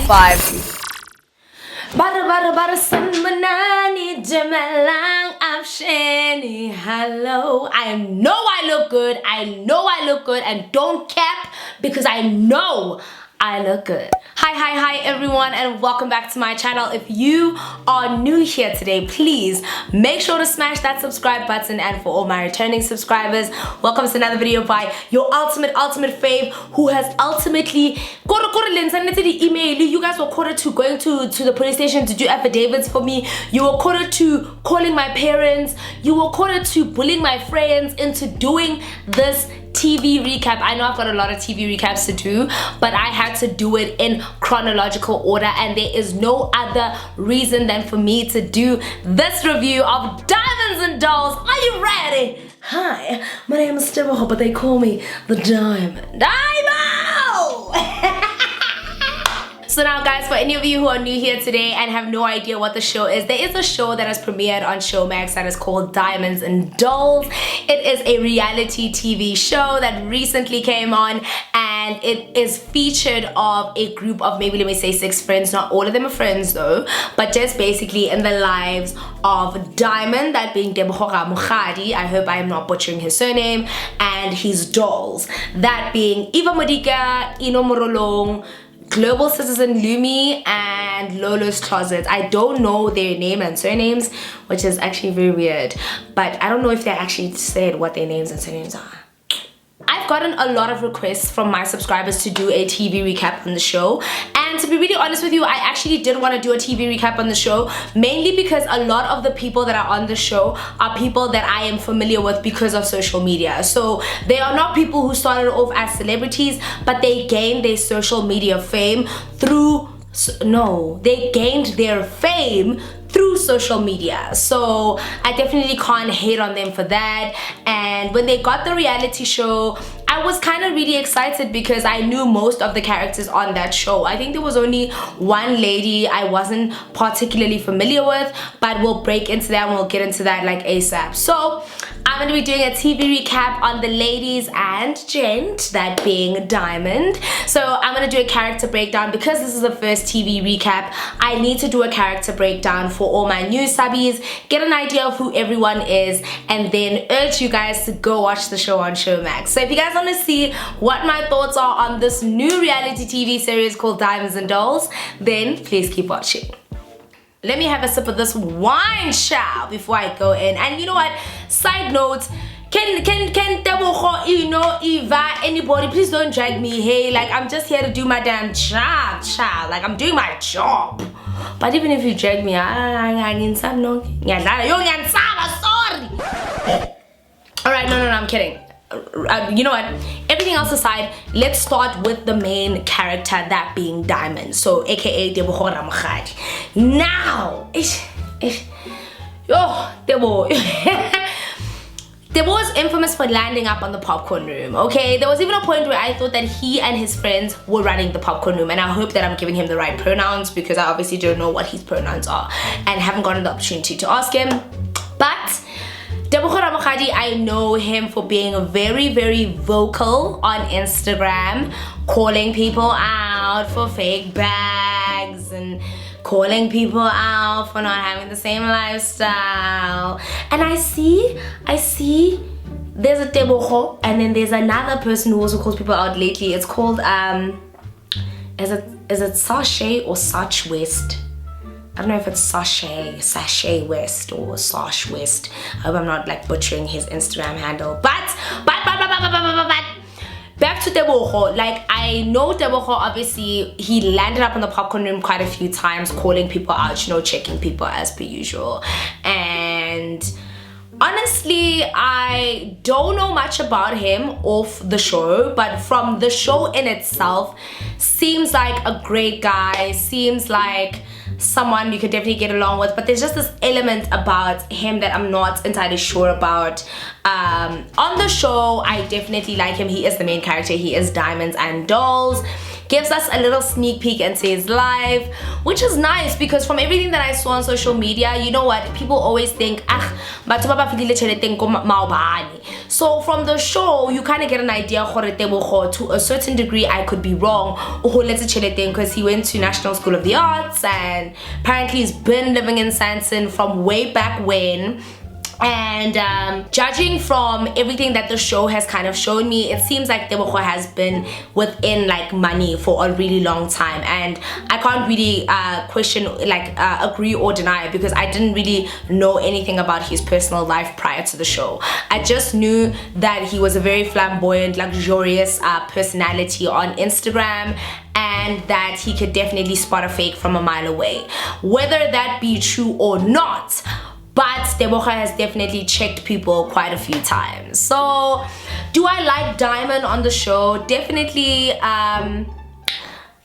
5. Bara sanmanani jamalang afshani. Hello. I know I look good. And don't cap because I know I look good. Hi everyone, and welcome back to my channel. If you are new here today, please make sure to smash that subscribe button, and for all my returning subscribers, welcome to another video by your ultimate fave who has ultimately email. You guys were quarter to going to the police station to do affidavits for me. You were quarter to calling my parents. You were quarter to bullying my friends into doing this TV recap. I know I've got a lot of TV recaps to do, but I had to do it in chronological order, and there is no other reason than for me to do this review of Diamonds and Dolls. Are you ready? Hi, my name is Tebogo, but they call me the Diamond. So now guys, for any of you who are new here today and have no idea what the show is, there is a show that has premiered on Showmax that is called Diamonds and Dolls. It is a reality TV show that recently came on, and it is featured of a group of maybe, let me say, 6 friends. Not all of them are friends though, but just basically in the lives of Diamond, that being Tebogo. I hope I am not butchering his surname, and his dolls, that being Eva Modika, Inno, Global Citizen Lumi, and Lolo's Closet. I don't know their name and surnames, which is actually very weird, but I don't know if they actually said what their names and surnames are. I've gotten a lot of requests from my subscribers to do a TV recap on the show, and to be really honest with you, I actually did want to do a TV recap on the show, mainly because a lot of the people that are on the show are people that I am familiar with because of social media. So they are not people who started off as celebrities, but they gained their social media fame through they gained their fame through social media. So I definitely can't hate on them for that. And when they got the reality show, I was kind of really excited because I knew most of the characters on that show. I think there was only one lady I wasn't particularly familiar with, but we'll break into that and we'll get into that like ASAP. So I'm going to be doing a TV recap on the ladies and gent, that being Diamond. So I'm going to do a character breakdown. Because this is the first TV recap, I need to do a character breakdown for all my new subbies, get an idea of who everyone is, and then urge you guys to go watch the show on Showmax. So if you guys want to see what my thoughts are on this new reality TV series called Diamonds and Dolls, then please keep watching. Let me have a sip of this wine, child, before I go in. And you know what? Side note, can Tebogo, Eva, anybody, please don't drag me. Hey, like, I'm just here to do my damn job, child. Like, I'm doing my job. But even if you drag me, sorry. Alright, no, I'm kidding. You know what, everything else aside, let's start with the main character, that being Diamond, so aka Tebogo Ramkhadi. Now Tebogo is infamous for landing up on the popcorn room, okay? There was even a point where I thought that he and his friends were running the popcorn room, and I hope that I'm giving him the right pronouns because I obviously don't know what his pronouns are and haven't gotten the opportunity to ask him. But Tebogo Ramkhadi, I know him for being very vocal on Instagram, calling people out for fake bags and calling people out for not having the same lifestyle. And I see there's a Tebogo, and then there's another person who also calls people out lately. It's called is it Sashay or Sach West? I don't know if it's Sashay West or Sash West. I hope I'm not like butchering his Instagram handle. But back to Tebogo. Like, I know Tebogo, obviously he landed up in the popcorn room quite a few times, calling people out, checking people as per usual. And honestly, I don't know much about him off the show, but from the show in itself, seems like a great guy, seems like someone you could definitely get along with, but there's just this element about him that I'm not entirely sure about. On the show, I definitely like him. He is the main character. He is Diamonds and Dolls. gives us a little sneak peek into his life, which is nice because from everything that I saw on social media, you know what, people always think, so from the show, you kind of get an idea to a certain degree. I could be wrong because he went to National School of the Arts and apparently he's been living in Sanson from way back when. And judging from everything that the show has kind of shown me, it seems like Tebogo has been within like money for a really long time, and I can't really question, agree or deny it because I didn't really know anything about his personal life prior to the show. I just knew that he was a very flamboyant, luxurious personality on Instagram, and that he could definitely spot a fake from a mile away. Whether that be true or not, but Tebogo has definitely checked people quite a few times. So, do I like Diamond on the show? Definitely.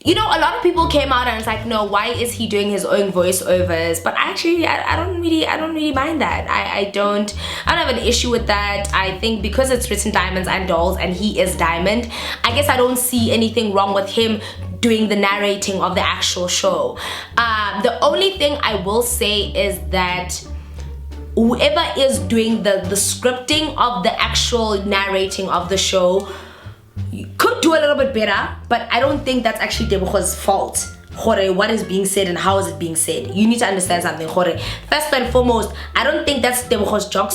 You know, a lot of people came out and it's like, no, why is he doing his own voiceovers? But actually, I don't really mind that. I don't have an issue with that. I think because it's written Diamonds and Dolls and he is Diamond, I guess I don't see anything wrong with him doing the narrating of the actual show. The only thing I will say is that whoever is doing the scripting of the actual narrating of the show could do a little bit better, but I don't think that's actually Tebogo's fault. What is being said and how is it being said? You need to understand something. First and foremost, I don't think that's Tebogo's job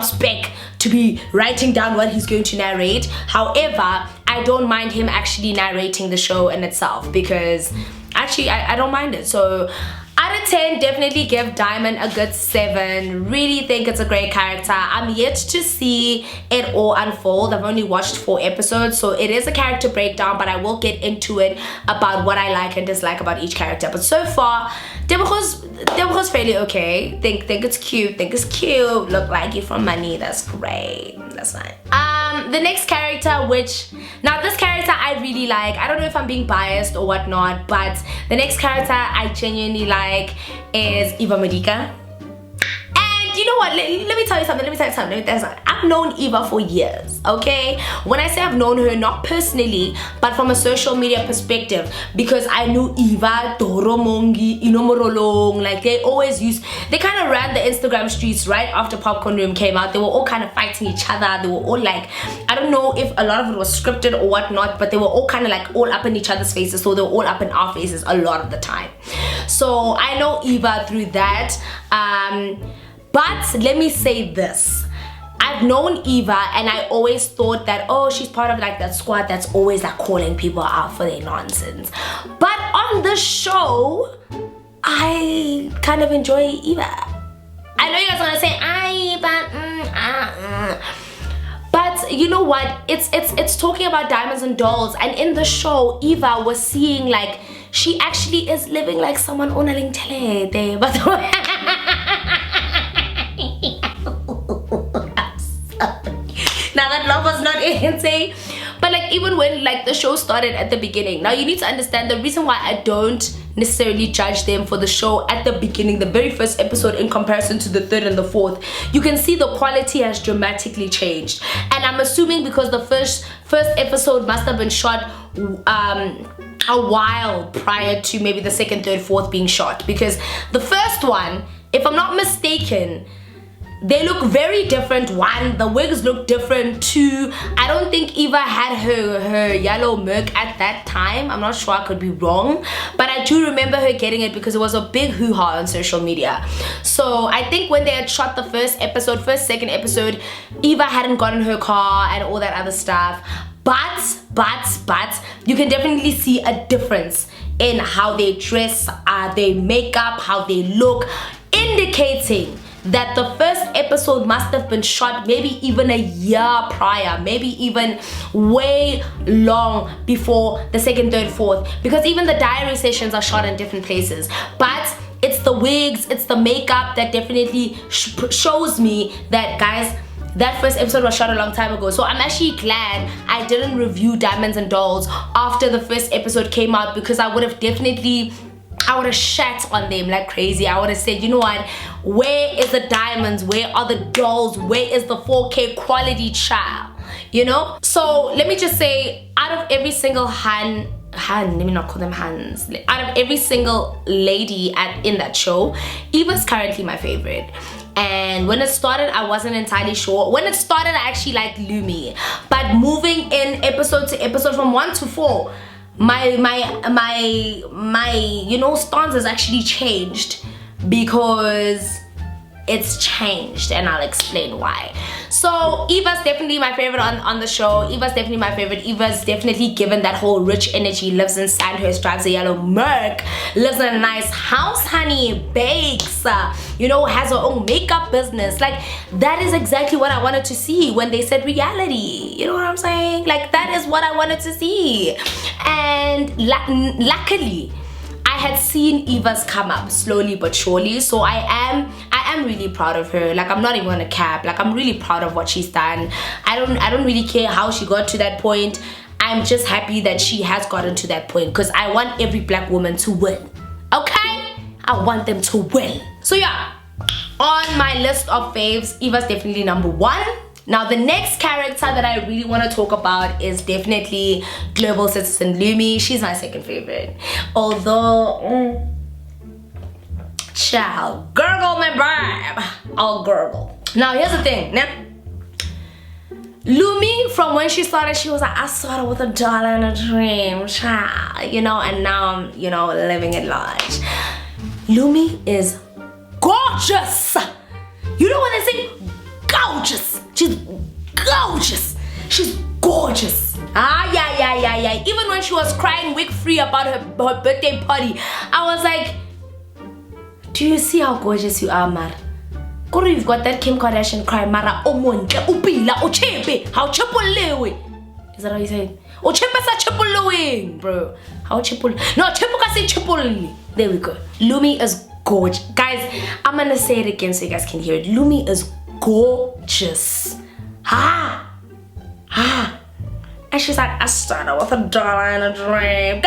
spec to be writing down what he's going to narrate. However, I don't mind him actually narrating the show in itself because actually I don't mind it. So out of 10, definitely give Diamond a good 7. Really think it's a great character. I'm yet to see it all unfold. I've only watched 4 episodes, so it is a character breakdown, but I will get into it about what I like and dislike about each character. But so far, Tebogo's fairly okay. Think it's cute. Look like you for money. That's great. That's fine. The next character, now this character I really like. I don't know if I'm being biased or whatnot, but the next character I genuinely like is Eva Medika. And you know what, let me tell you something. I've known Eva for years, okay? When I say I've known her, not personally, but from a social media perspective, because I knew Eva, Toro Mongi, Inno, like they kind of ran the Instagram streets right after Popcorn Room came out. They were all kind of fighting each other. They were all like, I don't know if a lot of it was scripted or whatnot, but they were all kind of like all up in each other's faces, so they were all up in our faces a lot of the time. So I know Eva through that. But let me say this. I've known Eva and I always thought that, oh, she's part of like that squad that's always like calling people out for their nonsense. But on the show, I kind of enjoy Eva. I know you guys are gonna say, but you know what? It's talking about Diamonds and Dolls, and in the show, Eva was seeing like she actually is living like someone onaling telete. But now that love was not insane, but like even when like the show started at the beginning, now you need to understand the reason why I don't necessarily judge them for the show at the beginning, the very first episode in comparison to the 3rd and the 4th. You can see the quality has dramatically changed, and I'm assuming because the first episode must have been shot a while prior to maybe the 2nd, 3rd, 4th being shot, because the first one, if I'm not mistaken, they look very different. 1, the wigs look different. 2, I don't think Eva had her yellow merc at that time. I'm not sure, I could be wrong, but I do remember her getting it because it was a big hoo-ha on social media. So I think when they had shot the first, 2nd episode, Eva hadn't gotten her car and all that other stuff. But you can definitely see a difference in how they dress, their makeup, how they look, indicating that the first episode must have been shot maybe even a year prior, maybe even way long before the 2nd, 3rd, 4th, because even the diary sessions are shot in different places. But it's the wigs, it's the makeup that definitely shows me that, guys, that first episode was shot a long time ago. So I'm actually glad I didn't review Diamonds and Dolls after the first episode came out, because I would have shat on them like crazy. I would have said, you know what, where is the diamonds, where are the dolls, where is the 4K quality child, you know? So let me just say, out of every single let me not call them hands. Out of every single lady in that show, Eva's currently my favorite. And when it started, I wasn't entirely sure. When it started, I actually liked Lumi. But moving in episode to episode from 1 to 4, my you know, stance has actually changed, because it's changed, and I'll explain why. So Eva's definitely my favorite on the show. Eva's definitely my favorite. Eva's definitely given that whole rich energy. Lives in Sandhurst, drives a yellow Merc, lives in a nice house, honey, bakes, you know, has her own makeup business. Like, that is exactly what I wanted to see when they said reality. You know what I'm saying? Like, that is what I wanted to see. And luckily, I had seen Eva's come up slowly but surely, so I am really proud of her. Like, I'm not even gonna cap. Like, I'm really proud of what she's done. I don't really care how she got to that point. I'm just happy that she has gotten to that point, because I want every black woman to win. Okay? I want them to win. So yeah, on my list of faves, Eva's definitely number 1. Now, the next character that I really want to talk about is definitely Global Citizen Lumi. She's my second favorite. Although, child, gurgle my babe. I'll gurgle. Now, here's the thing. Now, Lumi, from when she started, she was like, I started with $1 and a dream, child. You know, and now I'm, you know, living it large. Lumi is gorgeous. You know when they say gorgeous? She's gorgeous. She's gorgeous. Yeah. Even when she was crying wig free about her birthday party, I was like, do you see how gorgeous you are, Mar? Koro, you've got that Kim Kardashian cry, Mara, omontle, upila, ochepe, how chepolewe. Is that how you say it? Ochepe sa chepolewing, bro. How chepol? No, chepoka say chepolele. There we go. Lumi is gorgeous. Guys, I'm gonna say it again so you guys can hear it. Lumi is gorgeous. And she's like, I started with $1 and a dream.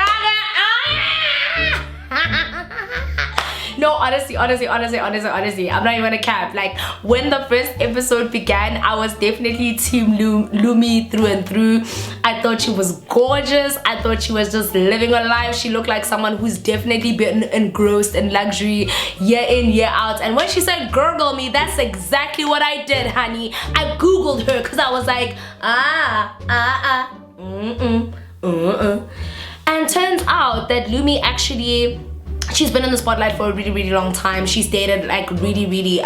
No, honestly, I'm not even gonna cap. Like, when the first episode began, I was definitely team Lumi through and through. I thought she was gorgeous. I thought she was just living her life. She looked like someone who's definitely been engrossed in luxury year in, year out. And when she said gurgle me, that's exactly what I did, honey. I googled her because I was like, And turns out that Lumi actually, she's been in the spotlight for a really long time. She's dated like really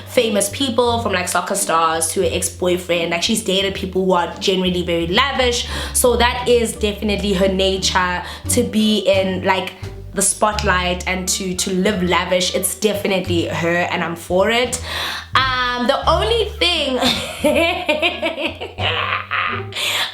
famous people, from like soccer stars to an ex-boyfriend. Like, she's dated people who are generally very lavish. So that is definitely her nature, to be in like the spotlight and to live lavish. It's definitely her, and I'm for it. The only thing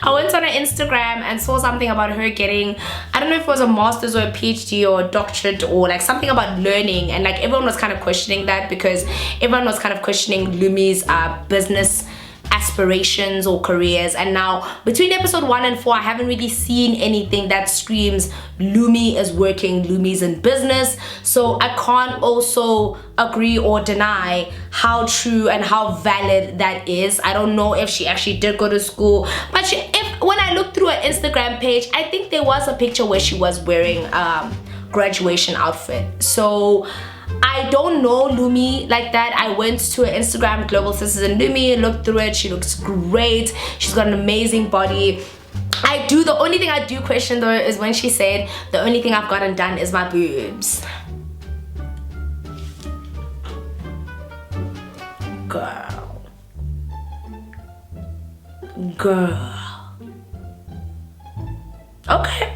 I went on her Instagram and saw something about her getting, I don't know if it was a master's or a PhD or a doctorate or like something about learning, and like everyone was kind of questioning that, because everyone was kind of questioning Lumi's business aspirations or careers. And now between episode 1 and 4, I haven't really seen anything that screams Lumi is working, Lumi's in business. So I can't also agree or deny how true and how valid that is. I don't know if she actually did go to school, but when I looked through her Instagram page, I think there was a picture where she was wearing graduation outfit. So I don't know Lumi like that. I went to her Instagram, Global Citizen Lumi, looked through it. She looks great. She's got an amazing body. The only thing I do question though is when she said, the only thing I've gotten done is my boobs. Girl. Okay.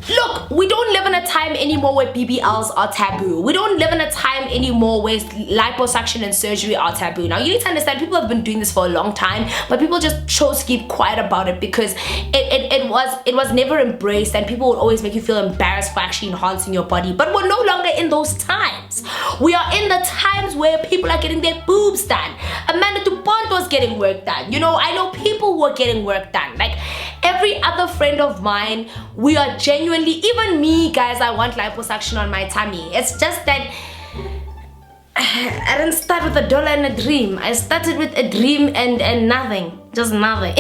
Look, we don't live in a time anymore where BBLs are taboo. We don't live in a time anymore where liposuction and surgery are taboo. Now, you need to understand, people have been doing this for a long time, but people just chose to keep quiet about it because it was never embraced, and people would always make you feel embarrassed for actually enhancing your body. But we're no longer in those times. We are in the times where people are getting their boobs done. Amanda DuPont was getting work done. You know, I know people who are getting work done. Like, every other friend of mine, we are genuinely, even me, guys, I want liposuction on my tummy. It's just that I didn't start with $1 and a dream. I started with a dream and nothing. Just nothing.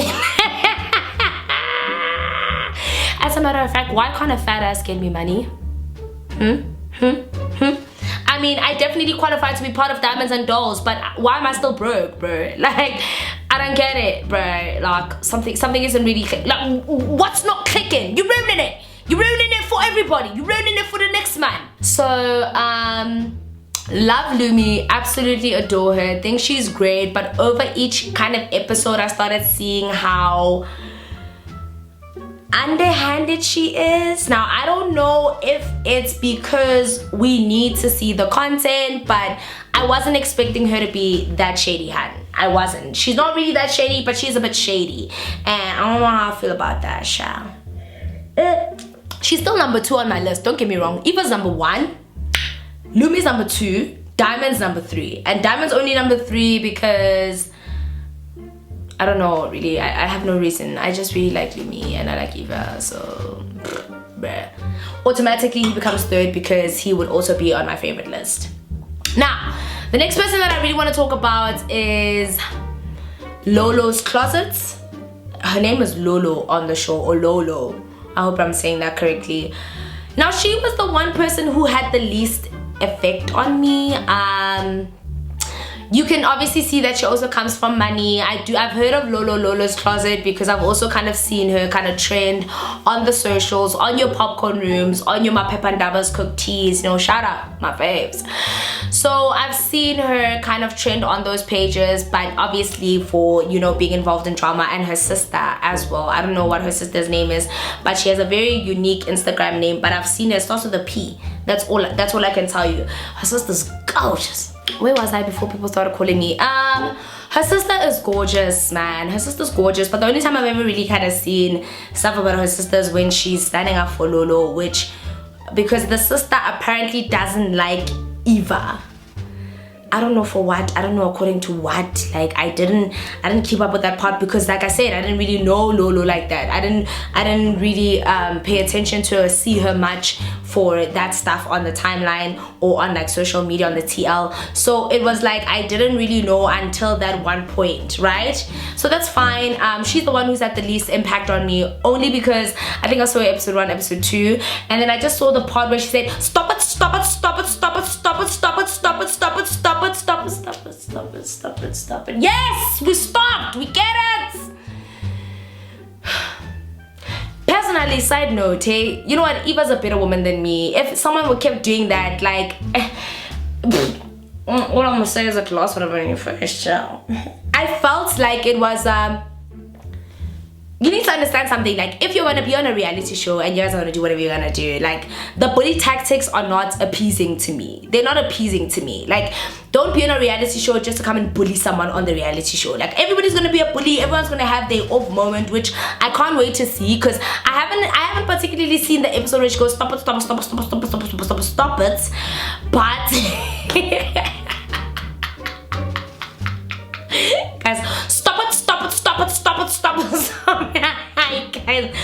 as a matter of fact, why can't a fat ass get me money? I mean, I definitely qualify to be part of Diamonds and Dolls, but why am I still broke, bro? Like, I don't get it, bro. Like, something isn't really like, what's not clicking? You're ruining it. You're ruining it for everybody. You're ruining it for the next man. So, love Lumi, absolutely adore her, think she's great, but over each kind of episode I started seeing how underhanded she is. Now I don't know if it's because we need to see the content, but I wasn't expecting her to be that shady, hun. I wasn't. She's not really that shady, but she's a bit shady, and I don't know how I feel about that, child. She's still number 2 on my list, don't get me wrong. Eva's number 1, Lumi's number 2, Diamond's number 3, and Diamond's only number 3 because I don't know, really. I have no reason. I just really like Lumi and I like Eva, so bruh. Automatically he becomes 3rd because he would also be on my favorite list. Now, the next person that I really want to talk about is Lolo's Closet. Her name is Lolo on the show, or Lolo. I hope I'm saying that correctly. Now, she was the one person who had the least effect on me. You can obviously see that she also comes from money. I've heard of Lolo's Closet because I've also kind of seen her kind of trend on the socials, on your popcorn rooms, on your Mapepandabas cooked teas, you know, shout out my faves. So I've seen her kind of trend on those pages, but obviously for, you know, being involved in drama, and her sister as well. I don't know what her sister's name is, but she has a very unique Instagram name, but I've seen her, it starts with a P. That's all I can tell you. Her sister's gorgeous. Where was I before people started calling me? Her sister is gorgeous, man. Her sister's gorgeous, but the only time I've ever really kind of seen stuff about her sister is when she's standing up for Lolo, which, because the sister apparently doesn't like Eva. I don't know for what, I don't know according to what. Like, I didn't keep up with that part because, like I said, I didn't really know Lolo like that. I didn't really pay attention to her, see her much for that stuff on the timeline or on like social media on the TL. So it was like I didn't really know until that one point, right? So that's fine. She's the one who's had the least impact on me, only because I think I saw episode 1, episode 2, and then I just saw the part where she said, stop it, stop it, stop it, stop it, stop it, stop it, stop it, stop it, stop it, stop it, stop it, stop it, stop it, stop it. Yes, we stopped, we get it. Personally, side note, hey, you know what, Eva's a better woman than me. If someone would kept doing that, like, all I'm gonna say is a glass whatever in your face, child. I felt like it was, you need to understand something. Like, if you're gonna be on a reality show and you guys are gonna do whatever you're gonna do, like, the bully tactics are not appeasing to me. They're not appeasing to me. Like, don't be on a reality show just to come and bully someone on the reality show. Like, everybody's gonna be a bully. Everyone's gonna have their off moment, which I can't wait to see, because I haven't particularly seen the episode where she goes, stop it, stop it, stop it, stop it, stop it, stop it, stop it, stop it. But guys, stop it, stop it, stop it, stop it, stop it, stop it. Guys,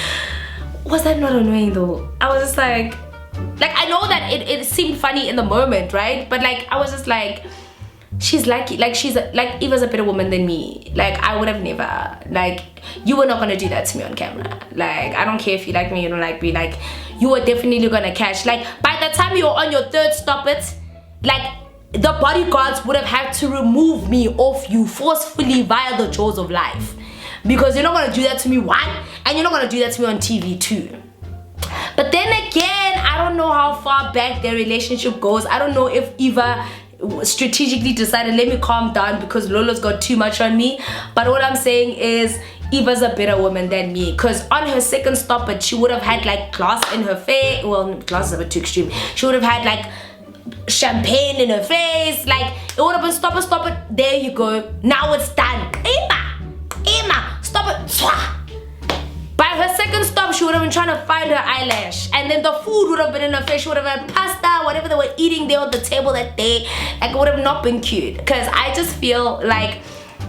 was that not annoying though? I was just like I know that it seemed funny in the moment, right? But like, I was just like, she's lucky. Like, she's like, Eva's a better woman than me. Like, I would have never, like, you were not gonna do that to me on camera. Like, I don't care if you like me, you don't like me. Like, you were definitely gonna catch. Like, by the time you're on your 3rd stop it, like, the bodyguards would have had to remove me off you forcefully via the jaws of life, because you're not gonna do that to me, one, and you're not gonna do that to me on TV, 2. But then again, I don't know how far back their relationship goes. I don't know if Eva strategically decided, let me calm down because Lolo's got too much on me. But what I'm saying is, Eva's a better woman than me, because on her 2nd stop it, she would have had like glass in her face. Well, glass is a bit too extreme. She would have had like champagne in her face. Like, it would have been stop it, stop it, there you go, now it's done. Emma, stop it. By her 2nd stop, she would have been trying to find her eyelash, and then the food would have been in her face. She would have had pasta, whatever they were eating there on the table that day. Like, it would have not been cute, because I just feel like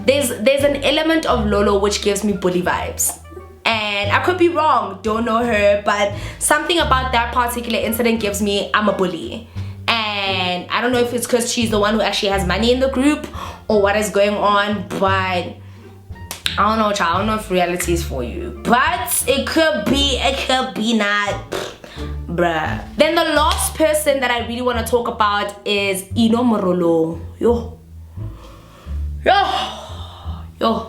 there's an element of Lolo which gives me bully vibes. And I could be wrong, don't know her, but something about that particular incident gives me, I'm a bully. And I don't know if it's because she's the one who actually has money in the group or what is going on, but I don't know, child. I don't know if reality is for you, but it could be not. Bruh. Then the last person that I really want to talk about is Inno. Yo.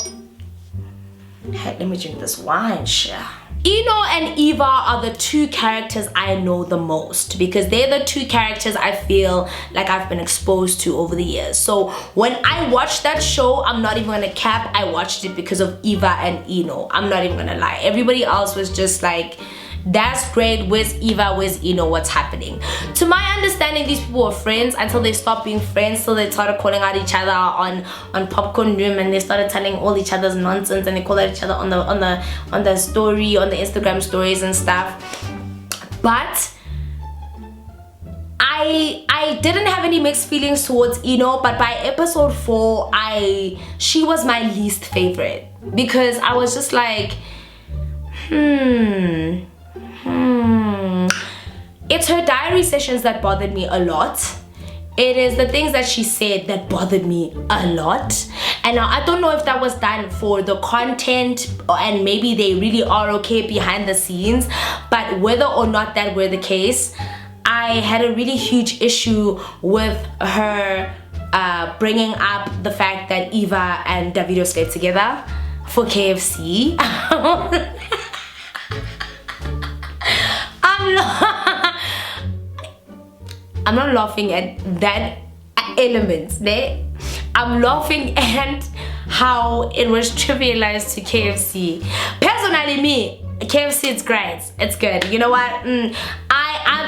Hey, let me drink this wine, sure. Inno and Eva are the two characters I know the most because they're the two characters I feel like I've been exposed to over the years. So when I watched that show, I'm not even gonna cap, I watched it because of Eva and Inno. I'm not even gonna lie. Everybody else was just like, that's great, where's Eva, where's Inno, what's happening? To my understanding, these people were friends until they stopped being friends, so they started calling out each other on Popcorn Room, and they started telling all each other's nonsense, and they called out each other on the story, on the Instagram stories and stuff. But I didn't have any mixed feelings towards Inno, but by episode 4, she was my least favorite because I was just like, It's her diary sessions that bothered me a lot. It is the things that she said that bothered me a lot. And now I don't know if that was done for the content and maybe they really are okay behind the scenes, but whether or not that were the case, I had a really huge issue with her bringing up the fact that Eva and Davido slept together for KFC. I'm not laughing at that element there. I'm laughing at how it was trivialized to KFC. Personally, me, KFC, it's great. It's good. You know what?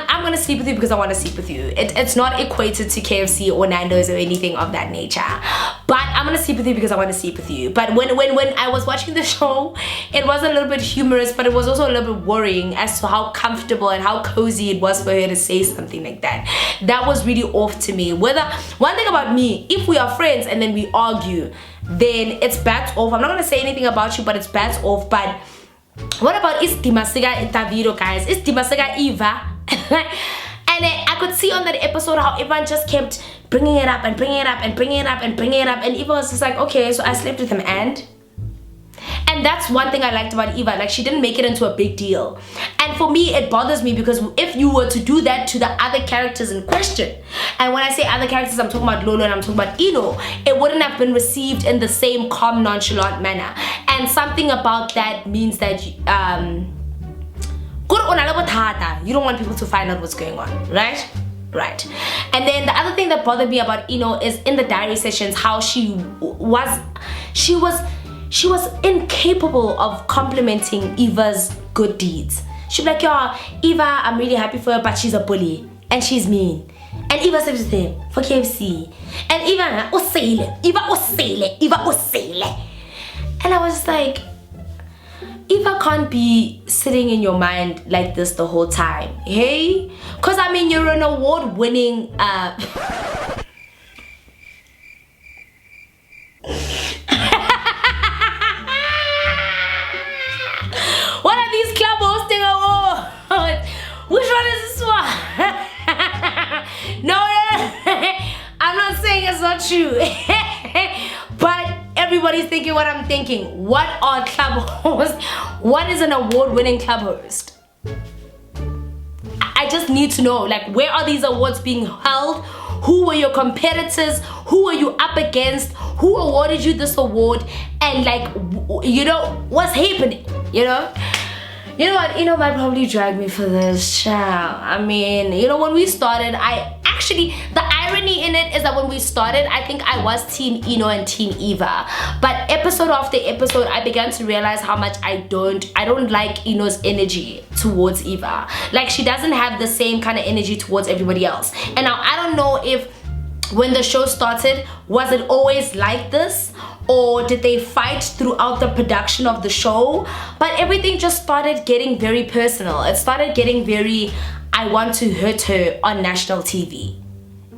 I'm gonna sleep with you because I want to sleep with you. It's not equated to KFC or Nando's or anything of that nature. But I'm gonna sleep with you because I want to sleep with you. But when I was watching the show, it was a little bit humorous, but it was also a little bit worrying as to how comfortable and how cozy it was for her to say something like that. That was really off to me. One thing about me, if we are friends and then we argue, then it's bats off. I'm not gonna say anything about you, but it's bats off. But what about Dimasiga Davido, guys? Is Dimasiga Eva? And I could see on that episode how everyone just kept bringing it up and bringing it up and bringing it up and bringing it up, and Eva was just like, okay, so I slept with him, and that's one thing I liked about Eva. Like, she didn't make it into a big deal. And for me, it bothers me because if you were to do that to the other characters in question, and when I say other characters, I'm talking about Lolo and I'm talking about Inno, it wouldn't have been received in the same calm, nonchalant manner. And something about that means that you don't want people to find out what's going on, right? Right. And then the other thing that bothered me about Inno is in the diary sessions how she was incapable of complimenting Eva's good deeds. She'd be like, yo, Eva, I'm really happy for her, but she's a bully and she's mean. And Eva slept with him for KFC. And Eva Osele. And I was like, Eva can't be sitting in your mind like this the whole time, hey? Because I mean, you're an award-winning what are these club hosting awards? Which one is this one? No, I'm not saying it's not true. But everybody's thinking what I'm thinking. What are club hosts? What is an award-winning club host? I just need to know, like, where are these awards being held? Who were your competitors? Who were you up against? Who awarded you this award? And like, you know, what's happening? You know what? Inno might probably drag me for this, child. I mean, you know, when we started, the irony in it is that when we started, I think I was Team Inno and Team Eva. But episode after episode, I began to realize how much I don't like Inno's energy towards Eva. Like, she doesn't have the same kind of energy towards everybody else. And now, I don't know if when the show started, was it always like this? Or did they fight throughout the production of the show? But everything just started getting very personal. It started getting very, I want to hurt her on national TV.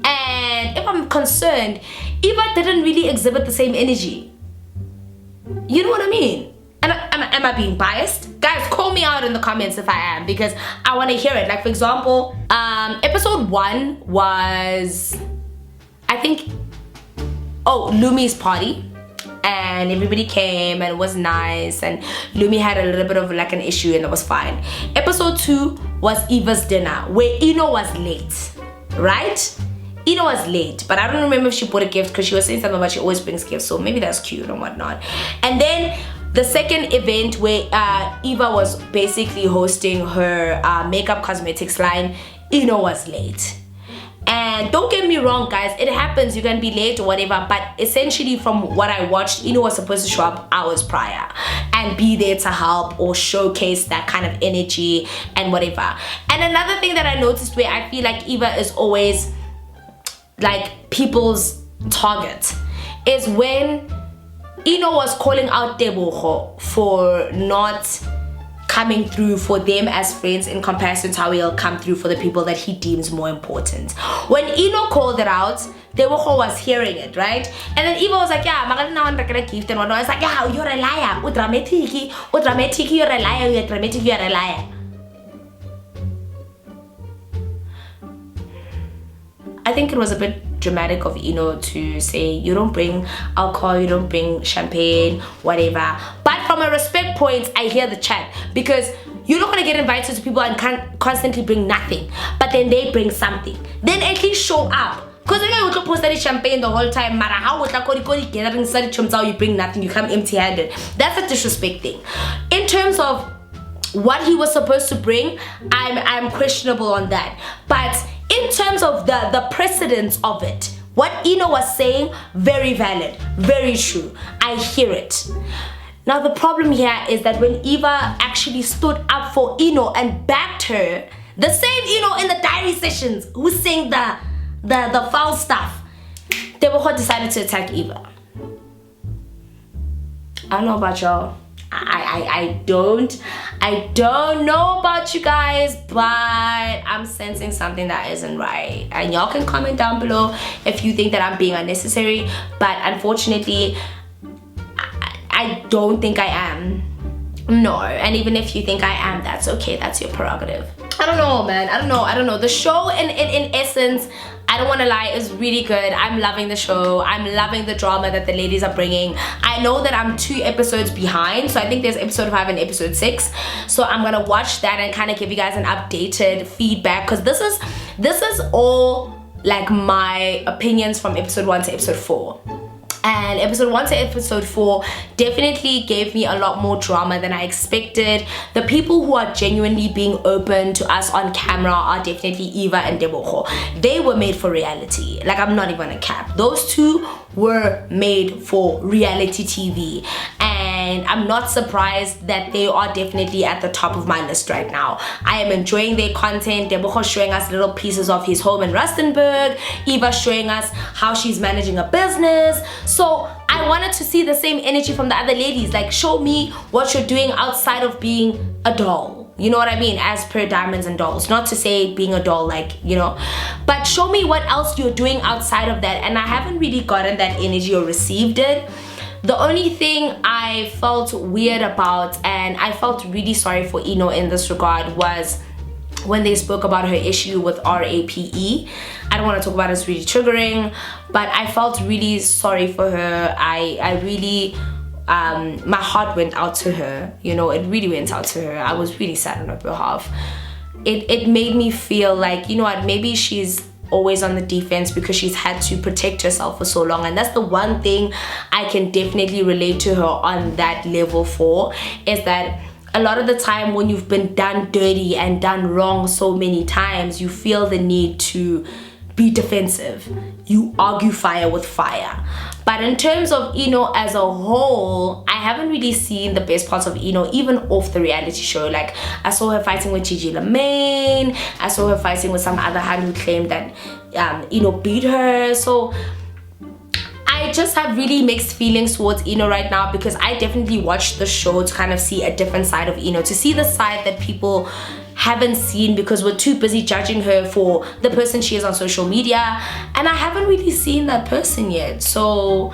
And if I'm concerned, Eva didn't really exhibit the same energy. You know what I mean? Am I being biased? Guys, call me out in the comments if I am, because I want to hear it. Like, for example, episode 1 was, I think, Lumi's party. and everybody came and it was nice, and Lumi had a little bit of like an issue and it was fine. Episode 2 was Eva's dinner, where Inno was late, right? Inno was late, but I don't remember if she bought a gift, because she was saying something about she always brings gifts, so maybe that's cute and whatnot. And then the second event where Eva was basically hosting her makeup cosmetics line, Inno was late. And don't get me wrong, guys, it happens, you can be late or whatever, but essentially from what I watched, Inno was supposed to show up hours prior and be there to help or showcase that kind of energy and whatever. And another thing that I noticed, where I feel like Eva is always like people's target, is when Inno was calling out Tebogo for not coming through for them as friends in comparison to how he'll come through for the people that he deems more important. When Inno called it out, Tebogo was hearing it, right? And then Eva was like, yeah, I'm not gonna gift and whatnot. It's like, yeah, you're a liar. You're dramatic, you're a liar, you're dramatic, you're a liar. I think it was a bit dramatic of Inno to say, you don't bring alcohol, you don't bring champagne, whatever. But from a respect point, I hear the chat, because you're not gonna get invited to people and can't constantly bring nothing, but then they bring something. Then at least show up. Because I would post that champagne the whole time, matter how you bring nothing, you come empty-handed. That's a disrespect thing. In terms of what he was supposed to bring, I'm questionable on that. But in terms of the precedence of it, what Inno was saying, very valid, very true. I hear it. Now the problem here is that when Eva actually stood up for Inno and backed her, the same Inno in the diary sessions who's saying the foul stuff, Tebogo decided to attack Eva. I don't know about y'all. I don't know about you guys, but I'm sensing something that isn't right. And y'all can comment down below if you think that I'm being unnecessary, but unfortunately I don't think I am. No, and even if you think I am, that's okay, that's your prerogative. I don't know, man. I don't know. The show in essence, I don't want to lie, is really good. I'm loving the show. I'm loving the drama that the ladies are bringing. I know that I'm 2 episodes behind, so I think there's episode 5 and episode 6. So I'm gonna watch that and kind of give you guys an updated feedback, because this is all like my opinions from episode 1 to episode 4. And episode 1 to episode 4 definitely gave me a lot more drama than I expected. The people who are genuinely being open to us on camera are definitely Eva and Tebogo. They were made for reality. Like, I'm not even gonna cap. Those two were made for reality TV. And I'm not surprised that they are definitely at the top of my list right now. I am enjoying their content. Tebogo showing us little pieces of his home in Rustenburg. Eva showing us how she's managing a business. So I wanted to see the same energy from the other ladies. Like, show me what you're doing outside of being a doll. You know what I mean? As per Diamonds and Dolls. Not to say being a doll, like, you know. But show me what else you're doing outside of that. And I haven't really gotten that energy or received it. The only thing I felt weird about, and I felt really sorry for Inno in this regard, was when they spoke about her issue with RAPE. I don't want to talk about it, it's really triggering, but I felt really sorry for her. I really, my heart went out to her, you know, it really went out to her. I was really sad on her behalf. It made me feel like, you know what, maybe she's always on the defense because she's had to protect herself for so long, and that's the one thing I can definitely relate to her on that level for, is that a lot of the time when you've been done dirty and done wrong so many times, you feel the need to be defensive. You argue fire with fire. But in terms of Inno as a whole, I haven't really seen the best parts of Inno, even off the reality show. Like, I saw her fighting with Gigi Lamaine. I saw her fighting with some other hand who claimed that Inno beat her. So I just have really mixed feelings towards Inno right now, because I definitely watched the show to kind of see a different side of Inno, to see the side that people haven't seen because we're too busy judging her for the person she is on social media, and I haven't really seen that person yet. So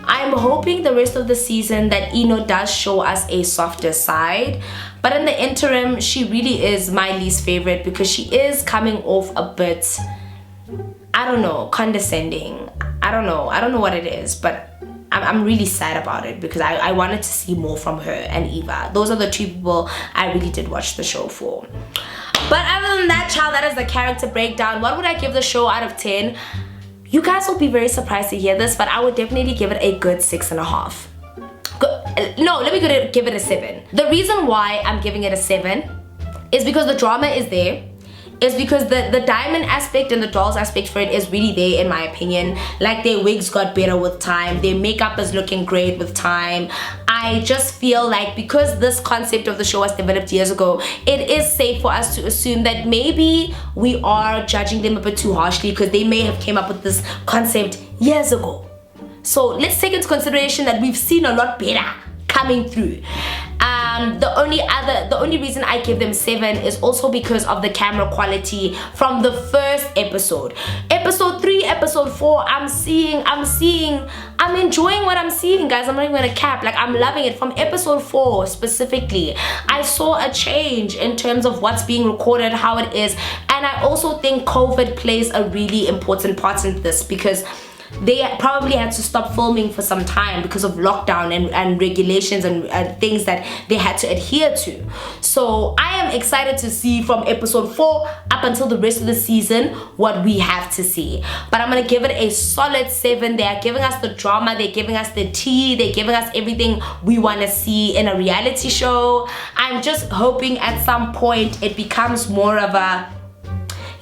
I'm hoping the rest of the season that Inno does show us a softer side, but in the interim, she really is my least favorite, because she is coming off a bit, I don't know, condescending. I don't know what it is, but I'm really sad about it because I wanted to see more from her and Eva. Those are the two people I really did watch the show for. But other than that, child, that is the character breakdown. What would I give the show out of 10? You guys will be very surprised to hear this, but I would definitely give it a good 6.5. No, let me give it a 7. The reason why I'm giving it a 7 is because the drama is there. It's because the diamond aspect and the dolls aspect for it is really there, in my opinion. Like, their wigs got better with time, their makeup is looking great with time. I just feel like because this concept of the show was developed years ago, it is safe for us to assume that maybe we are judging them a bit too harshly because they may have came up with this concept years ago. So let's take into consideration that we've seen a lot better coming through. The only reason I give them 7 is also because of the camera quality from the first episode. Episode 3, episode 4, I'm enjoying what I'm seeing, guys. I'm not even gonna cap. Like, I'm loving it. From episode 4 specifically, I saw a change in terms of what's being recorded, how it is, and I also think COVID plays a really important part in this because they probably had to stop filming for some time because of lockdown and regulations and things that they had to adhere to. So I am excited to see from episode 4 up until the rest of the season what we have to see. But I'm gonna give it a solid 7. They are giving us the drama, they're giving us the tea, they're giving us everything we want to see in a reality show. I'm just hoping at some point it becomes more of a,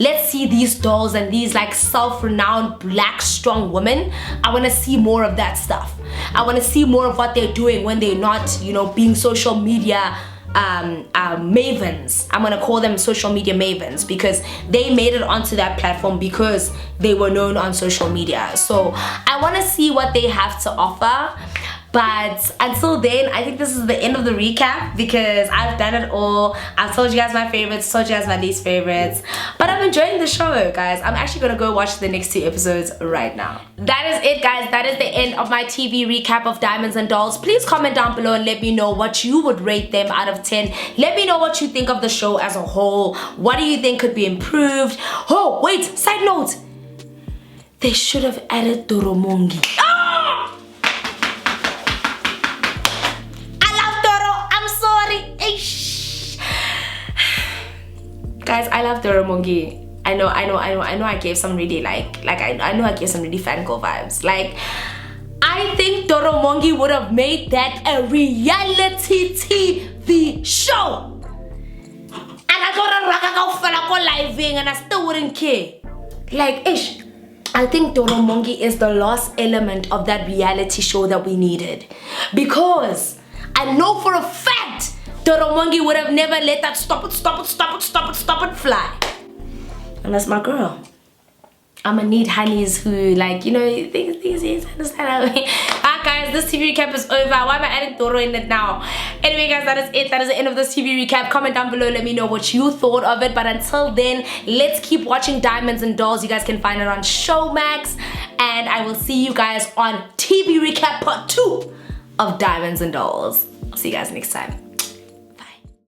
let's see these dolls and these like self-renowned black strong women. I want to see more of that stuff. I want to see more of what they're doing when they're not, you know, being social media mavens. I'm gonna call them social media mavens because they made it onto that platform because they were known on social media. So I want to see what they have to offer. But until then, I think this is the end of the recap because I've done it all. I've told you guys my favorites, told you guys my least favorites. But I'm enjoying the show, guys. I'm actually gonna go watch the next 2 episodes right now. That is it, guys. That is the end of my TV recap of Diamonds and Dolls. Please comment down below and let me know what you would rate them out of 10. Let me know what you think of the show as a whole. What do you think could be improved? Oh, wait, side note. They should have added Doromongi. Guys, I love Doromongi. I know I gave some really I know I gave some really fangirl vibes. Like, I think Doromongi would have made that a reality TV show. And I got a living and I still wouldn't care. Like, ish. I think Doromongi is the last element of that reality show that we needed. Because I know for a fact Doromongi would have never let that stop it fly. And that's my girl. I'ma need honeys who, like, you know, things understand. Alright, guys, this TV recap is over. Why am I adding Doro in it now? Anyway, guys, that is it. That is the end of this TV recap. Comment down below, let me know what you thought of it. But until then, let's keep watching Diamonds and Dolls. You guys can find it on Showmax. And I will see you guys on TV recap part 2 of Diamonds and Dolls. I'll see you guys next time.